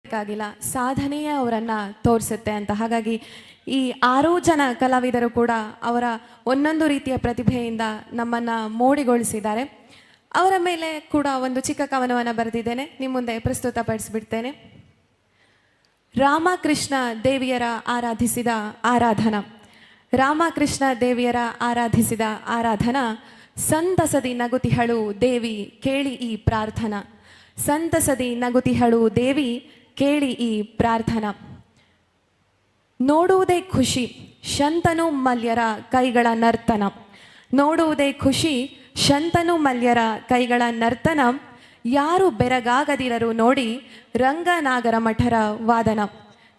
ಬೇಕಾಗಿಲ್ಲ, ಸಾಧನೆಯೇ ಅವರನ್ನು ತೋರಿಸುತ್ತೆ ಅಂತ. ಹಾಗಾಗಿ ಈ 6 ಜನ ಕಲಾವಿದರು ಕೂಡ ಅವರ ಒಂದೊಂದು ರೀತಿಯ ಪ್ರತಿಭೆಯಿಂದ ನಮ್ಮನ್ನು ಮೋಡಿಗೊಳಿಸಿದ್ದಾರೆ. ಅವರ ಮೇಲೆ ಕೂಡ ಒಂದು ಚಿಕ್ಕ ಕವನವನ್ನು ಬರೆದಿದ್ದೇನೆ, ನಿಮ್ಮ ಮುಂದೆ ಪ್ರಸ್ತುತಪಡಿಸಿಬಿಡ್ತೇನೆ. ರಾಮಕೃಷ್ಣ ದೇವಿಯರ ಆರಾಧಿಸಿದ ಆರಾಧನಾ. ರಾಮಕೃಷ್ಣ ದೇವಿಯರ ಆರಾಧಿಸಿದ ಆರಾಧನಾ. ಸಂತಸದಿ ನಗುತಿಹಳು ದೇವಿ ಕೇಳಿ ಈ ಪ್ರಾರ್ಥನಾ. ಸಂತಸದಿ ನಗುತಿಹಳು ದೇವಿ ಕೇಳಿ ಈ ಪ್ರಾರ್ಥನಾ. ನೋಡುವುದೇ ಖುಷಿ ಶಂತನು ಮಲ್ಯರ ಕೈಗಳ ನರ್ತನ. ನೋಡುವುದೇ ಖುಷಿ ಶಂತನು ಮಲ್ಯರ ಕೈಗಳ ನರ್ತನ. ಯಾರು ಬೆರಗಾಗದಿರರು ನೋಡಿ ರಂಗನಾಗರ ಮಠರ ವಾದನ.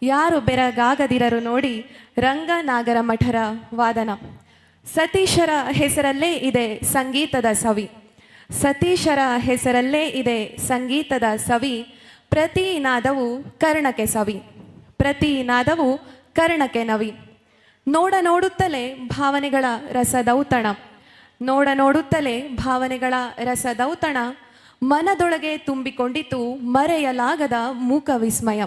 ಯಾರು ಬೆರಗಾಗದಿರರು ನೋಡಿ ರಂಗನಾಗರ ಮಠರ ವಾದನ. ಸತೀಶರ ಹೆಸರಲ್ಲೇ ಇದೆ ಸಂಗೀತದ ಸವಿ. ಸತೀಶರ ಹೆಸರಲ್ಲೇ ಇದೆ ಸಂಗೀತದ ಸವಿ. ಪ್ರತಿ ನಾದವು ಕರ್ಣಕ್ಕೆ ಸವಿ. ಪ್ರತಿ ನಾದವು ಕರ್ಣಕ್ಕೆ ನವಿ. ನೋಡ ನೋಡುತ್ತಲೇ ಭಾವನೆಗಳ ರಸದೌತಣ. ನೋಡ ನೋಡುತ್ತಲೇ ಭಾವನೆಗಳ ರಸದೌತಣ. ಮನದೊಳಗೆ ತುಂಬಿಕೊಂಡಿತು ಮರೆಯಲಾಗದ ಮೂಕ ವಿಸ್ಮಯ.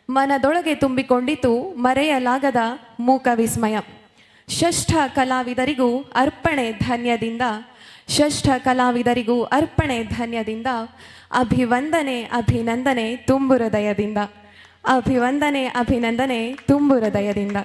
ಮನದೊಳಗೆ ತುಂಬಿಕೊಂಡಿತು ಮರೆಯಲಾಗದ ಮೂಕ ವಿಸ್ಮಯ. ಷಷ್ಠ ಕಲಾವಿದರಿಗೂ ಅರ್ಪಣೆ ಧನ್ಯದಿಂದ. ಷಷ್ಠ ಕಲಾವಿದರಿಗೂ ಅರ್ಪಣೆ ಧನ್ಯದಿಂದ. ಅಭಿವಂದನೆ ಅಭಿನಂದನೆ ತುಂಬು ಹೃದಯದಿಂದ. ಅಭಿವಂದನೆ ಅಭಿನಂದನೆ ತುಂಬು ಹೃದಯದಿಂದ.